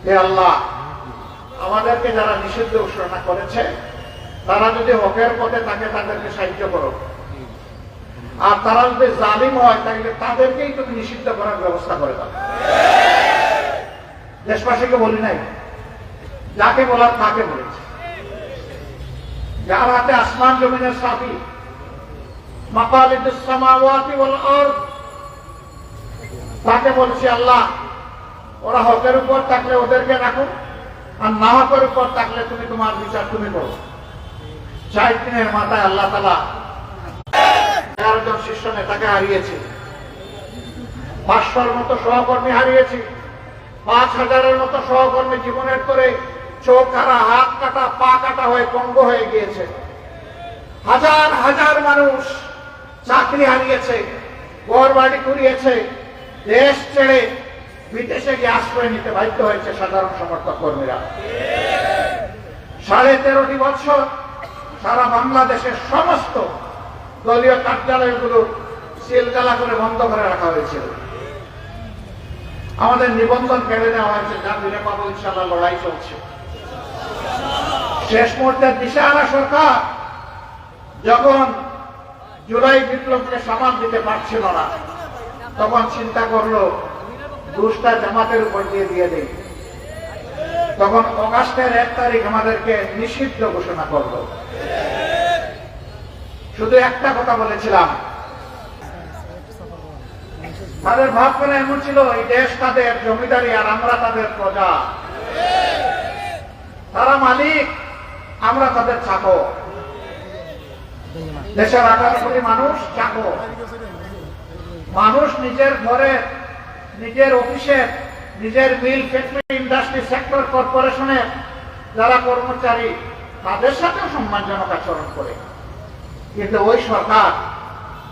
হে আল্লাহ, আমাদেরকে যারা নিষিদ্ধ ঘোষণা করেছে তারা যদি হকের পথে থাকে তাদেরকে সাহায্য করো, আর তারা যদি জালিম হয় তাহলে তাদেরকেই তুমি নিষিদ্ধ করার ব্যবস্থা করে দাও। দেশবাসীকে বলি নাই, যাকে বলার তাকে বলেছে। যার হাতে আসমান জমিনের চাবি, মাকালিদুস সামাওয়াতি ওয়াল আরদ, তাকে বলছি আল্লাহ, ওরা হকের উপর থাকলে ওদেরকে রাখো, আর না হকের উপর থাকলে তুমি তোমার বিচার তুমি করো। 4 দিনের মাথায় আল্লাহ তাআলা 11 জন শীর্ষ নেতাকে হারিয়েছে, 500-র মতো সহকর্মী হারিয়েছি, 5000-এর মতো সহকর্মী জীবনের করে চোখ কাটা, হাত কাটা, পা কাটা হয়ে পঙ্গু হয়ে গিয়েছে। হাজার হাজার মানুষ চাকরি হারিয়েছে, ঘর বাড়ি কুড়িয়েছে, দেশ ছেড়ে বিদেশে গিয়ে আশ্রয় নিতে বাধ্য হয়েছে সাধারণ সমর্থক কর্মীরা। 13.5 বছর সারা বাংলাদেশের সমস্ত দলীয় কার্যালয়গুলো সিলগালা করে বন্ধ করে রাখা হয়েছিল। আমাদের নিবন্ধন কেড়ে নেওয়া হয়েছে, যা ফিরে পাবো ইনশাআল্লাহ। লড়াই চলছে। শেষ মুহূর্তে দিশাহারা সরকার যখন জুলাই বিপ্লবকে সামাল দিতে পারছিল না, তখন চিন্তা করলো দুষ্টা জামাতের উপর দিয়ে দেই। তখন অগাস্টের 1 তারিখ আমাদেরকে নিষিদ্ধ ঘোষণা করলো। শুধু একটা কথা বলেছিলাম, তাদের ভাবনা এমন ছিল এই দেশ তাদের জমিদারি আর আমরা তাদের প্রজা, তারা মালিক, আমরা তাদের চাকর। দেশের 18 কোটি মানুষ চাকর। মানুষ নিজের ঘরে, নিজের অফিসে, নিজের মিল, ফ্যাক্টরি, ইন্ডাস্ট্রি, সেক্টর, কর্পোরেশনের যারা কর্মচারী তাদের সাথেও সম্মানজনক আচরণ করে, কিন্তু ওই সরকার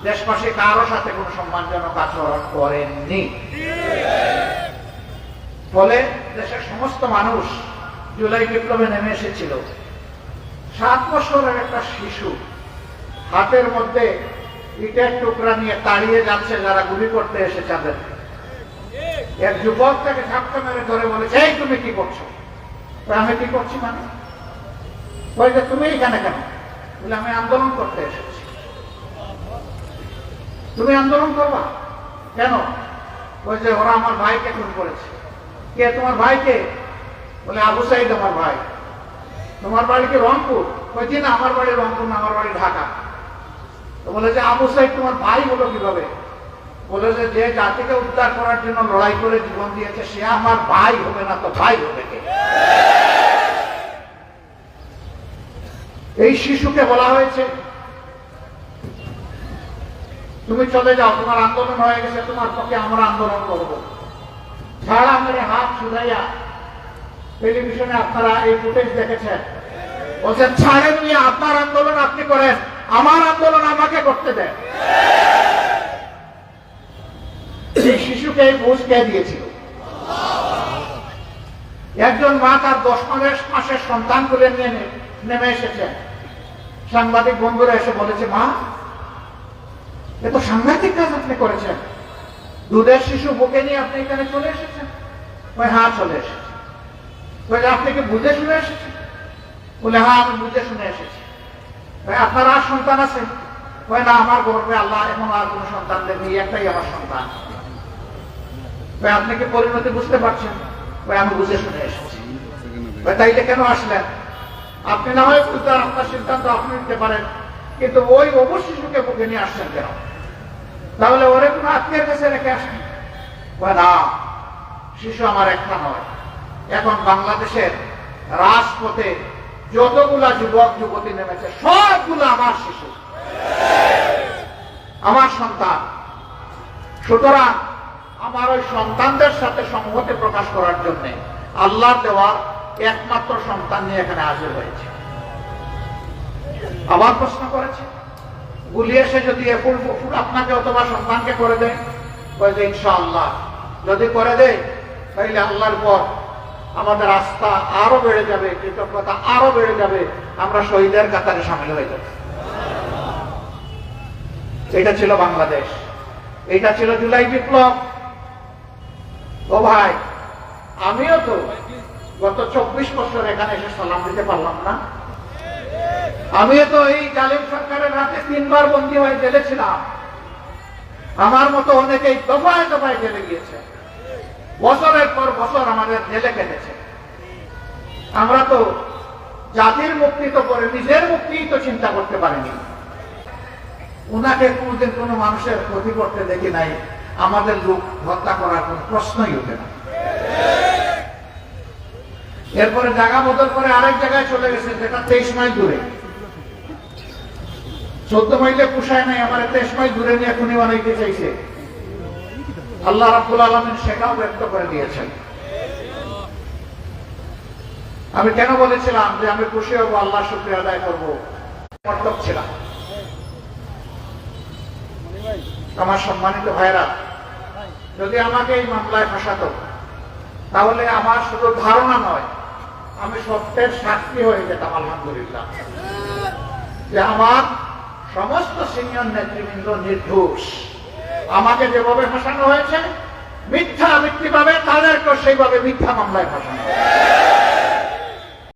দেশবাসী কারো সাথে কোনো সম্মানজনক আচরণ করেননি। ফলে দেশের সমস্ত মানুষ জুলাই বিপ্লবে নেমে এসেছিল। 7 বছরের একটা শিশু হাতের মধ্যে ইটের টুকরা নিয়ে তাড়িয়ে যাচ্ছে যারা গুলি করতে এসেছে তাদেরকে। এক যুবক তাকে ধাক্কা মেরে ধরে বলেছে, এই তুমি কি করছো? আমি কি করছি মানে? বলছে তুমি এখানে কেন? বলে আমি আন্দোলন করতে এসেছি। তুমি আন্দোলন করবা কেন? বলছে ওরা আমার ভাইকে খুন করেছে। কে তোমার ভাইকে? বলে আবু সাইদ আমার ভাই। তোমার বাড়ি কি রংপুর? বলছি না, আমার বাড়ি রংপুর না, আমার বাড়ি ঢাকা। তো বলে যে আবু সাইদ তোমার ভাই হলো কিভাবে? বলে যে জাতিকে উদ্ধার করার জন্য লড়াই করে জীবন দিয়েছে সে আমার ভাই হবে না তো ভাই হবে কে? এই শিশুকে বলা হয়েছে তুমি চলে যাও, তোমার আন্দোলন হয়ে গেছে, তোমার পক্ষে আমরা আন্দোলন করবো। ছাড়া মেরে হাত ছুড়াইয়া, টেলিভিশনে আপনারা এই ফুটেজ দেখেছেন, বলছেন ছাড়েন নিয়ে আপনার আন্দোলন আপনি করেন, আমার আন্দোলন আমাকে করতে দেন। এই শিশুকে এই বুঝ কে দিয়েছিল? একজন মা তার 10 মাসের সন্তান তুলে নিয়ে নেমে এসেছেন। সাংবাদিক বন্ধুরা এসে বলেছে, মা এত সাংঘাতিক কাজ আপনি করেছেন, দুধের শিশু বুকে নিয়ে আপনি এখানে চলে এসেছেন? ওই হ্যাঁ চলে এসেছেন। বলে আপনি কি বুঝে শুনে এসেছেন? বলে হ্যাঁ আমি বুঝে শুনে এসেছি। আপনার আর সন্তান আছে? ওই না, আমার গর্বে আল্লাহ এখন আর কোন সন্তান দেননি, একটাই আমার সন্তান। আপনি কি পরিণতি বুঝতে পারছেন? আমি বুঝে শুনে এসেছি। তাইলে কেন আসলেন? আপনি না হয় বুঝতে, আপনার সিদ্ধান্ত আপনি নিতে পারেন, কিন্তু ওই অবশ্য শিশুকে বুকে নিয়ে আসছেন কেন? তাহলে ওরে কোনো আত্মীয়ের কাছে রেখে আসেন? না, শিশু আমার একটা নয়। এখন বাংলাদেশের রাজপথে যতগুলা যুবক যুবতী নেমেছে সবগুলো আমার শিশু, আমার সন্তান। সুতরাং আমার ওই সন্তানদের সাথে সংহতি প্রকাশ করার জন্য আল্লাহর দেওয়া একমাত্র সন্তান নিয়ে এখানে হাজির হয়েছে। আবার প্রশ্ন করেছে, গুলি এসে যদি ফুল আপনাকে অথবা সন্তানকে করে দেয়? বলছে ইনশাআল্লাহ যদি করে দেয় তাহলে আল্লাহর পর আমাদের আস্থা আরো বেড়ে যাবে, কৃতজ্ঞতা আরো বেড়ে যাবে, আমরা শহীদের কাতারে সামিল হয়ে যাব। এটা ছিল বাংলাদেশ, এটা ছিল জুলাই বিপ্লব। ও ভাই, আমিও তো গত 24 বছর এখানে এসে সালাম দিতে পারলাম না। আমিও তো এই জালিম সরকারের হাতে 3 বার বন্দী হয়ে জেলে ছিলাম। আমার মতো অনেকেই দফায় দফায় জেলে গিয়েছে, বছরের পর বছর আমাদের জেলে কেটেছে। আমরা তো জাতির মুক্তি তো করে নিজের মুক্তি তো চিন্তা করতে পারিনি। উনাকে কোনদিন কোনো মানুষের ক্ষতি করতে দেখি নাই। আমাদের লোক হত্যা করার কোন প্রশ্নই ওঠে না। এরপরে জায়গা বদল করে আরেক জায়গায় চলে গেছে, যেটা 23 মাইল দূরে। 14 মাইলে পুষায় নাই, আমার 23 মাইল দূরে নিয়ে খুনি বানাইতে চাইছে। আল্লাহ রাব্বুল আলামিন সেটাও ব্যক্ত করে দিয়েছেন। আমি কেন বলেছিলাম যে আমি খুশি হব, আল্লাহ শুকরিয়া আদায় করব, কর্তব্য ছিলাম। আমার সম্মানিত ভাইরা, যদি আমাকে এই মামলায় ফাঁসাতো, তাহলে আমার শুধু ধারণা নয়, আমি সত্যের সাক্ষী হয়ে যেতাম। আলহামদুলিল্লাহ যে আমার সমস্ত সিনিয়র নেতৃবৃন্দ নির্দোষ। আমাকে যেভাবে ফাঁসানো হয়েছে, মিথ্যা পাবে তাদেরকে সেইভাবে মিথ্যা মামলায় ফাঁসানো।